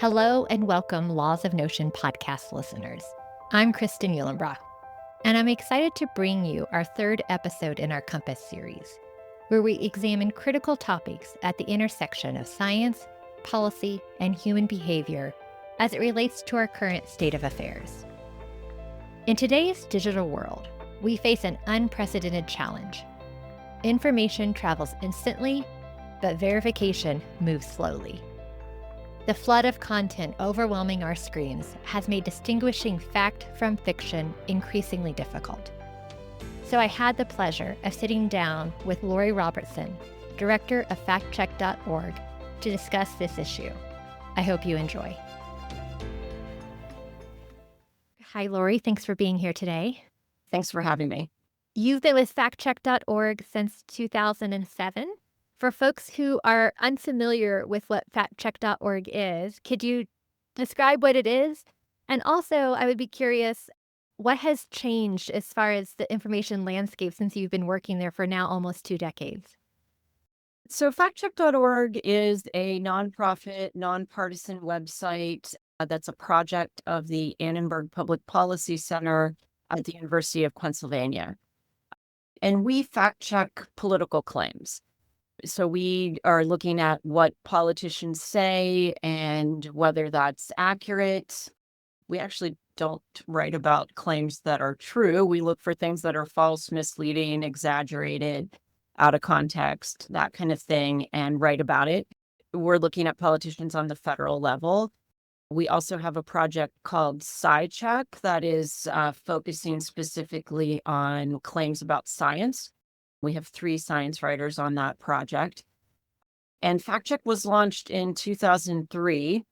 Hello and welcome, Laws of Notion podcast listeners. I'm Kristan Uhlenbrock, and I'm excited to bring you our third episode in our Compass series, where we examine critical topics at the intersection of science, policy, and human behavior as it relates to our current state of affairs. In today's digital world, we face an unprecedented challenge. Information travels instantly, but verification moves slowly. The flood of content overwhelming our screens has made distinguishing fact from fiction increasingly difficult. So I had the pleasure of sitting down with Lori Robertson, director of factcheck.org, to discuss this issue. I hope you enjoy. Hi, Lori. Thanks for being here today. Thanks for having me. You've been with factcheck.org since 2007. For folks who are unfamiliar with what factcheck.org is, could you describe what it is? And also, I would be curious, what has changed as far as the information landscape since you've been working there for now almost 2 decades? So factcheck.org is a nonprofit, nonpartisan website that's a project of the Annenberg Public Policy Center at the University of Pennsylvania. And we fact check political claims. So we are looking at what politicians say and whether that's accurate. We actually don't write about claims that are true. We look for things that are false, misleading, exaggerated, out of context, that kind of thing, and write about it. We're looking at politicians on the federal level. We also have a project called SciCheck that is focusing specifically on claims about science. We have 3 science writers on that project. And FactCheck was launched in 2003.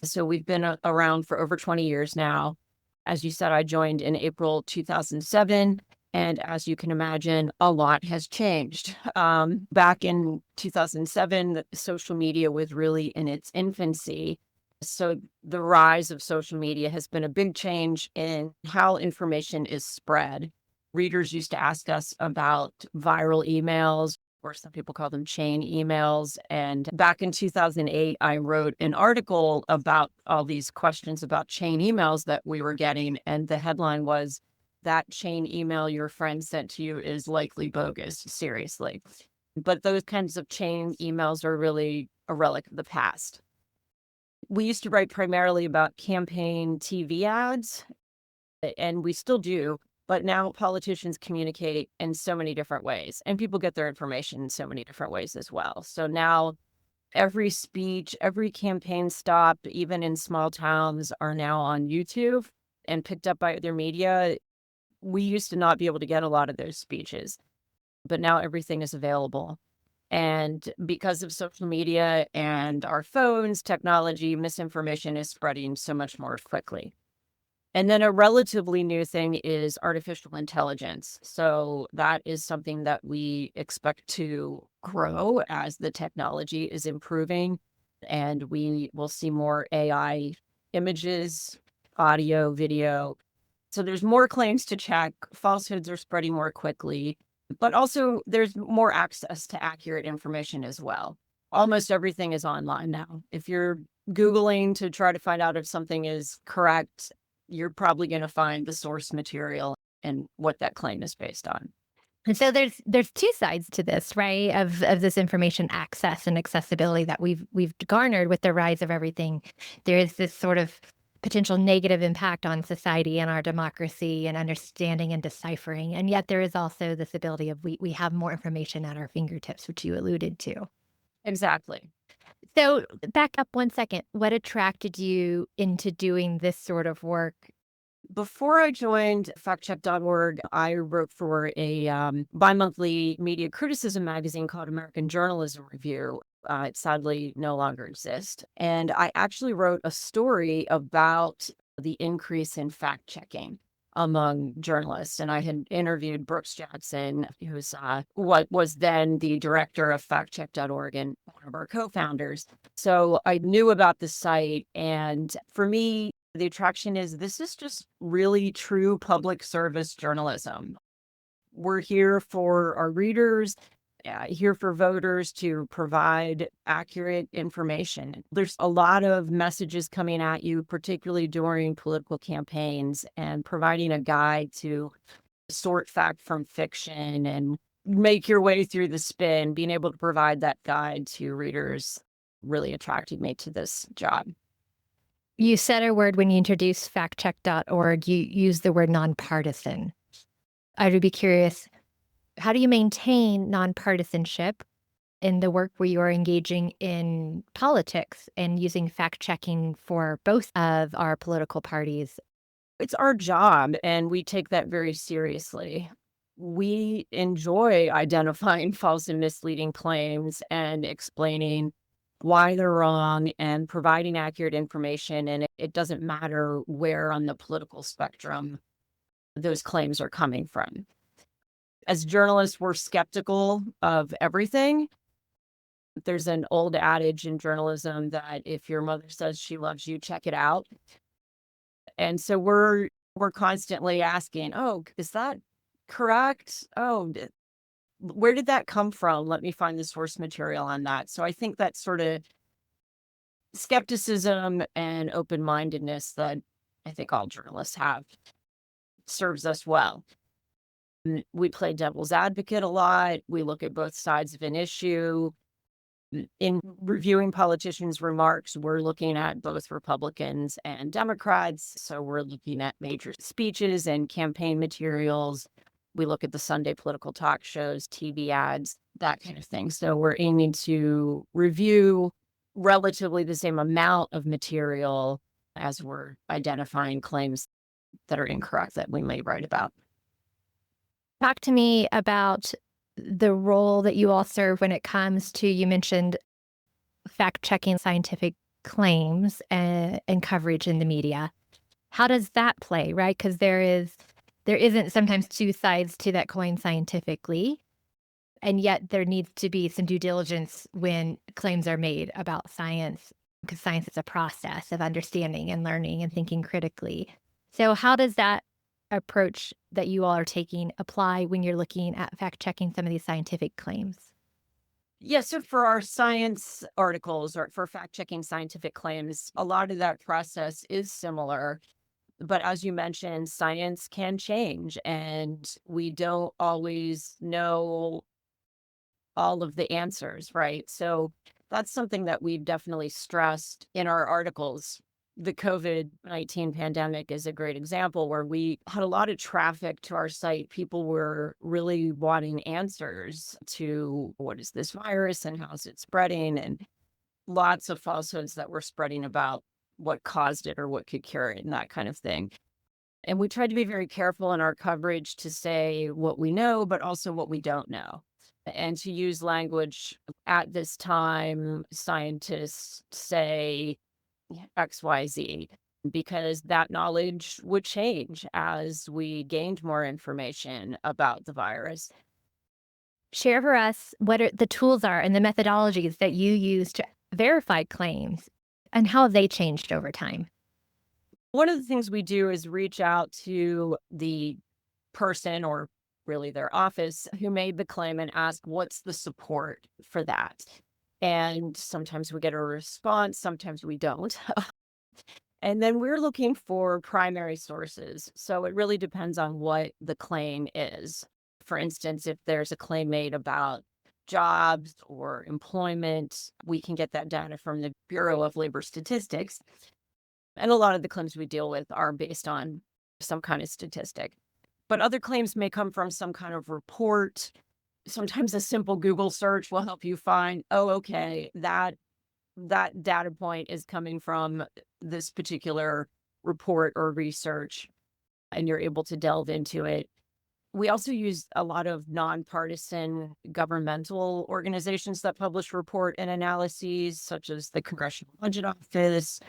So we've been around for over 20 years now. As you said, I joined in April 2007. And as you can imagine, a lot has changed. Back in 2007, social media was really in its infancy. So the rise of social media has been a big change in how information is spread. Readers used to ask us about viral emails, or some people call them chain emails. And back in 2008, I wrote an article about all these questions about chain emails that we were getting. And the headline was, "That chain email your friend sent to you is likely bogus, seriously." But those kinds of chain emails are really a relic of the past. We used to write primarily about campaign TV ads, and we still do. But now politicians communicate in so many different ways, and people get their information in so many different ways as well. So now every speech, every campaign stop, even in small towns, are now on YouTube and picked up by other media. We used to not be able to get a lot of those speeches, but now everything is available. And because of social media and our phones, technology, misinformation is spreading so much more quickly. And then a relatively new thing is artificial intelligence. So that is something that we expect to grow as the technology is improving. And we will see more AI images, audio, video. So there's more claims to check. Falsehoods are spreading more quickly, but also there's more access to accurate information as well. Almost everything is online now. If you're Googling to try to find out if something is correct, you're probably going to find the source material and what that claim is based on. And so there's 2 sides to this, right? Of this information access and accessibility that we've garnered with the rise of everything. There is this sort of potential negative impact on society and our democracy and understanding and deciphering. And yet there is also this ability of we have more information at our fingertips, which you alluded to. Exactly. So back up 1 second. What attracted you into doing this sort of work? Before I joined factcheck.org, I wrote for a bi-monthly media criticism magazine called American Journalism Review. It sadly no longer exists. And I actually wrote a story about the increase in fact-checking among journalists. And I had interviewed Brooks Jackson, who's what was then the director of factcheck.org and one of our co-founders. So I knew about the site. And for me, the attraction is this is just really true public service journalism. We're here for our readers here for voters to provide accurate information. There's a lot of messages coming at you, particularly during political campaigns, and providing a guide to sort fact from fiction and make your way through the spin, being able to provide that guide to readers really attracted me to this job. You said a word when you introduced factcheck.org. You used the word nonpartisan. I would be curious, how do you maintain nonpartisanship in the work where you are engaging in politics and using fact checking for both of our political parties? It's our job, and we take that very seriously. We enjoy identifying false and misleading claims and explaining why they're wrong and providing accurate information. And it doesn't matter where on the political spectrum those claims are coming from. As journalists, we're skeptical of everything. There's an old adage in journalism that if your mother says she loves you, check it out. And so we're constantly asking, "Oh, is that correct? Oh, where did that come from? Let me find the source material on that." So I think that sort of skepticism and open-mindedness that I think all journalists have serves us well. We play devil's advocate a lot. We look at both sides of an issue. In reviewing politicians' remarks, we're looking at both Republicans and Democrats. So we're looking at major speeches and campaign materials. We look at the Sunday political talk shows, TV ads, that kind of thing. So we're aiming to review relatively the same amount of material as we're identifying claims that are incorrect that we may write about. Talk to me about the role that you all serve when it comes to, you mentioned fact checking scientific claims and coverage in the media. How does that play, right? Because there isn't sometimes two sides to that coin scientifically, and yet there needs to be some due diligence when claims are made about science, because science is a process of understanding and learning and thinking critically. So how does that approach that you all are taking apply when you're looking at fact checking some of these scientific claims? Yeah, so for our science articles or for fact checking scientific claims, a lot of that process is similar. But as you mentioned, science can change, and we don't always know all of the answers, right? So that's something that we've definitely stressed in our articles. The COVID-19 pandemic is a great example where we had a lot of traffic to our site. People were really wanting answers to what is this virus and how is it spreading, and lots of falsehoods that were spreading about what caused it or what could cure it and that kind of thing. And we tried to be very careful in our coverage to say what we know, but also what we don't know. And to use language at this time, scientists say XYZ, because that knowledge would change as we gained more information about the virus. Share for us what the tools are and the methodologies that you use to verify claims and how have they changed over time? One of the things we do is reach out to the person or really their office who made the claim and ask, what's the support for that? And sometimes we get a response, sometimes we don't. And then we're looking for primary sources. So it really depends on what the claim is. For instance, if there's a claim made about jobs or employment, we can get that data from the Bureau of Labor Statistics. And a lot of the claims we deal with are based on some kind of statistic. But other claims may come from some kind of report. Sometimes a simple Google search will help you find, oh, okay, that data point is coming from this particular report or research, and you're able to delve into it. We also use a lot of nonpartisan governmental organizations that publish report and analyses, such as the Congressional Budget Office,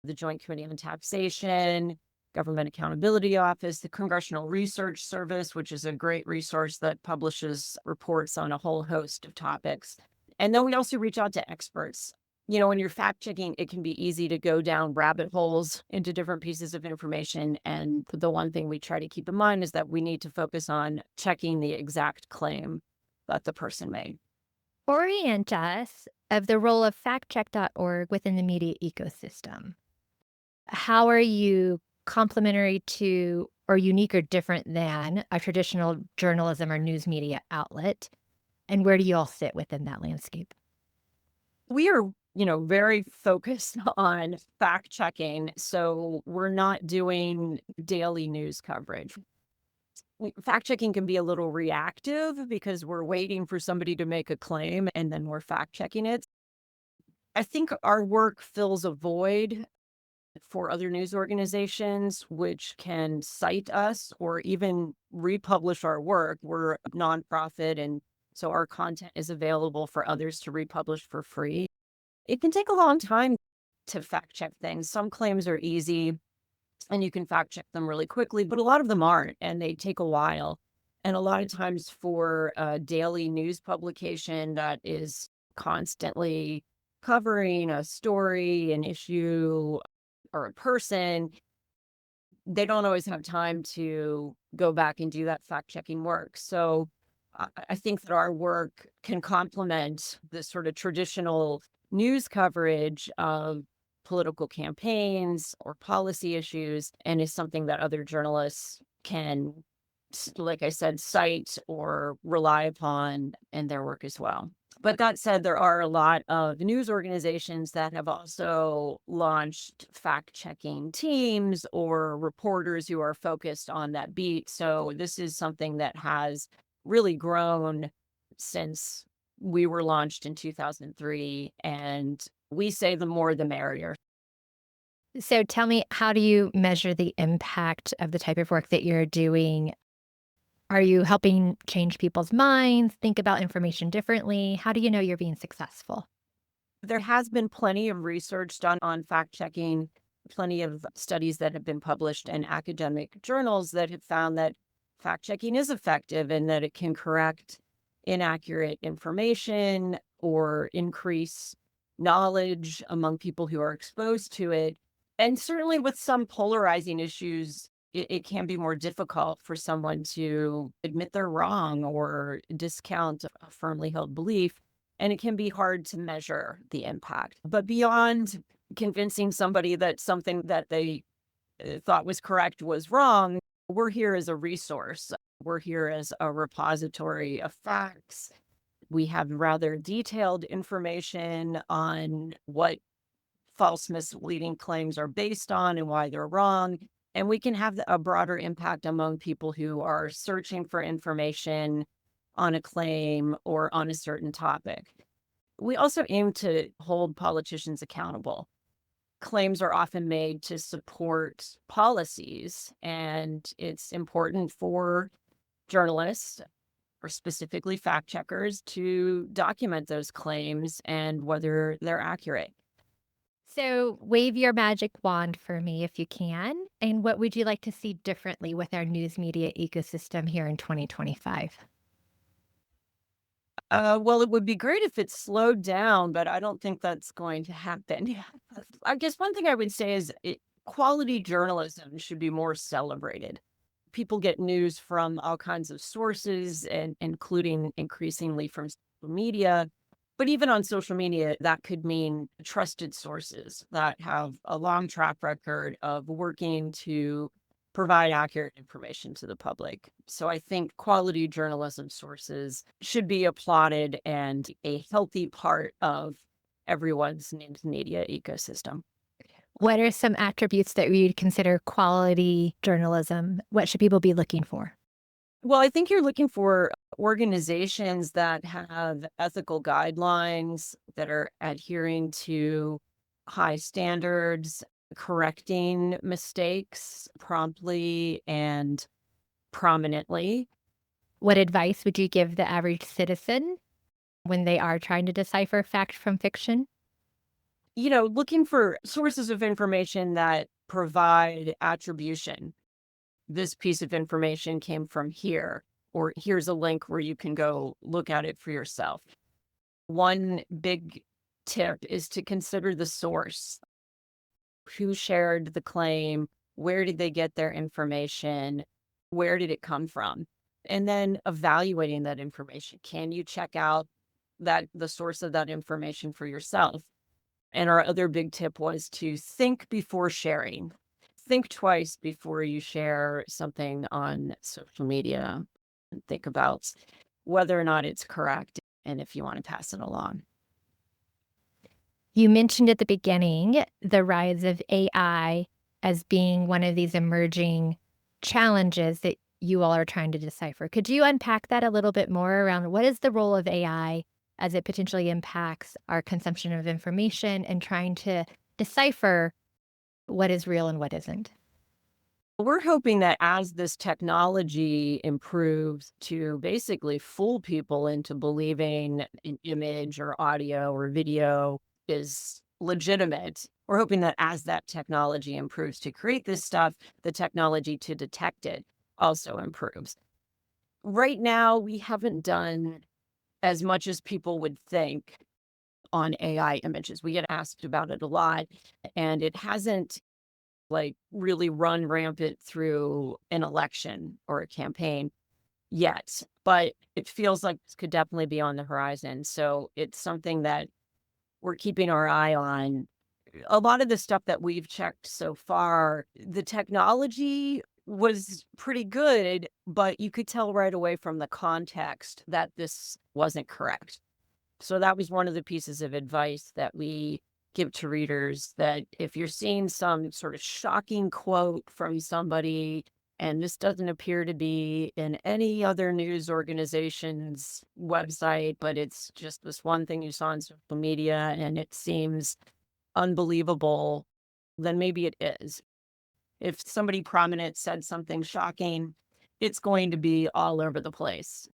the Joint Committee on Taxation, Government Accountability Office, the Congressional Research Service, which is a great resource that publishes reports on a whole host of topics. And then we also reach out to experts. When you're fact checking, it can be easy to go down rabbit holes into different pieces of information. And the one thing we try to keep in mind is that we need to focus on checking the exact claim that the person made. Orient us of the role of factcheck.org within the media ecosystem. How are you complementary to or unique or different than a traditional journalism or news media outlet? And where do you all sit within that landscape? We are, very focused on fact checking. So we're not doing daily news coverage. Fact checking can be a little reactive because we're waiting for somebody to make a claim and then we're fact checking it. I think our work fills a void for other news organizations, which can cite us or even republish our work. We're a nonprofit, and so our content is available for others to republish for free. It can take a long time to fact check things. Some claims are easy and you can fact check them really quickly, but a lot of them aren't, and they take a while. And a lot of times for a daily news publication that is constantly covering a story, an issue, or a person, they don't always have time to go back and do that fact checking work. So I think that our work can complement the sort of traditional news coverage of political campaigns or policy issues, and is something that other journalists can, like I said, cite or rely upon in their work as well. But that said, there are a lot of news organizations that have also launched fact checking teams or reporters who are focused on that beat. So this is something that has really grown since we were launched in 2003. And we say the more the merrier. So tell me, how do you measure the impact of the type of work that you're doing? Are you helping change people's minds, think about information differently? How do you know you're being successful? There has been plenty of research done on fact checking, plenty of studies that have been published in academic journals that have found that fact checking is effective and that it can correct inaccurate information or increase knowledge among people who are exposed to it. And certainly with some polarizing issues, it can be more difficult for someone to admit they're wrong or discount a firmly held belief. And it can be hard to measure the impact. But beyond convincing somebody that something that they thought was correct was wrong, we're here as a resource. We're here as a repository of facts. We have rather detailed information on what false, misleading claims are based on and why they're wrong. And we can have a broader impact among people who are searching for information on a claim or on a certain topic. We also aim to hold politicians accountable. Claims are often made to support policies, and it's important for journalists, or specifically fact checkers, to document those claims and whether they're accurate. So, wave your magic wand for me if you can. And what would you like to see differently with our news media ecosystem here in 2025? Well, it would be great if it slowed down, but I don't think that's going to happen. Yeah. I guess one thing I would say is quality journalism should be more celebrated. People get news from all kinds of sources, and including increasingly from social media. But even on social media, that could mean trusted sources that have a long track record of working to provide accurate information to the public. So I think quality journalism sources should be applauded and a healthy part of everyone's news media ecosystem. What are some attributes that you'd consider quality journalism? What should people be looking for? Well, I think you're looking for organizations that have ethical guidelines, that are adhering to high standards, correcting mistakes promptly and prominently. What advice would you give the average citizen when they are trying to decipher fact from fiction? Looking for sources of information that provide attribution. This piece of information came from here, or here's a link where you can go look at it for yourself. One big tip is to consider the source. Who shared the claim? Where did they get their information? Where did it come from? and then evaluating that information. Can you check out the source of that information for yourself? And our other big tip was to think before sharing. Think twice before you share something on social media, and think about whether or not it's correct and if you want to pass it along. You mentioned at the beginning the rise of AI as being one of these emerging challenges that you all are trying to decipher. Could you unpack that a little bit more around what is the role of AI as it potentially impacts our consumption of information and trying to decipher what is real and what isn't? We're hoping that as this technology improves to basically fool people into believing an image or audio or video is legitimate, we're hoping that as that technology improves to create this stuff, the technology to detect it also improves. Right now, we haven't done as much as people would think on AI images. We get asked about it a lot, and it hasn't really run rampant through an election or a campaign yet, but it feels like this could definitely be on the horizon. So it's something that we're keeping our eye on. A lot of the stuff that we've checked so far, the technology was pretty good, but you could tell right away from the context that this wasn't correct. So that was one of the pieces of advice that we give to readers, that if you're seeing some sort of shocking quote from somebody and this doesn't appear to be in any other news organization's website, but it's just this one thing you saw on social media and it seems unbelievable, then maybe it is. If somebody prominent said something shocking, it's going to be all over the place.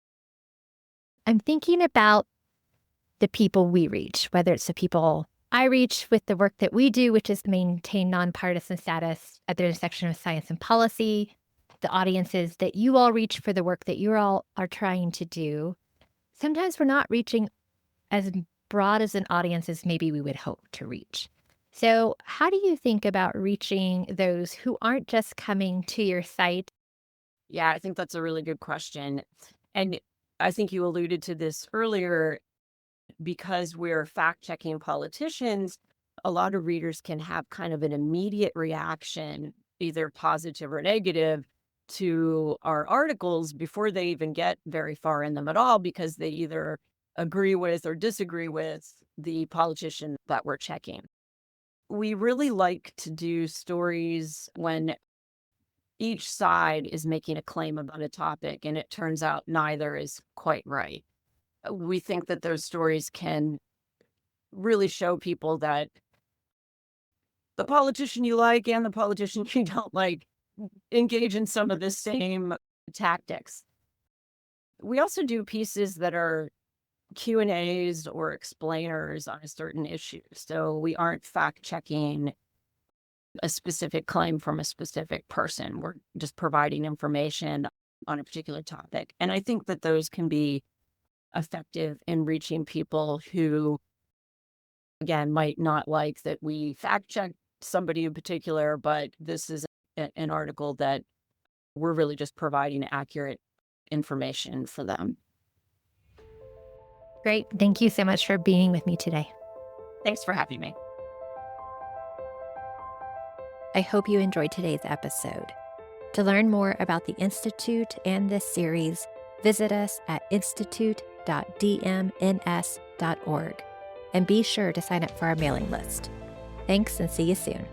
I'm thinking about the people we reach, whether it's the people I reach with the work that we do, which is maintain nonpartisan status at the intersection of science and policy, the audiences that you all reach for the work that you all are trying to do. Sometimes we're not reaching as broad as an audience as maybe we would hope to reach. So, how do you think about reaching those who aren't just coming to your site? Yeah, I think that's a really good question. And I think you alluded to this earlier. Because we're fact checking politicians, a lot of readers can have kind of an immediate reaction, either positive or negative, to our articles before they even get very far in them at all, because they either agree with or disagree with the politician that we're checking. We really like to do stories when each side is making a claim about a topic and it turns out neither is quite right. We think that those stories can really show people that the politician you like and the politician you don't like engage in some of the same tactics. We also do pieces that are Q&As or explainers on a certain issue. So we aren't fact checking a specific claim from a specific person. We're just providing information on a particular topic. And I think that those can be effective in reaching people who, again, might not like that we fact check somebody in particular, but this is an article that we're really just providing accurate information for them. Great. Thank you so much for being with me today. Thanks for having me. I hope you enjoyed today's episode. To learn more about the Institute and this series, visit us at institute.dmns.org and be sure to sign up for our mailing list. Thanks and see you soon.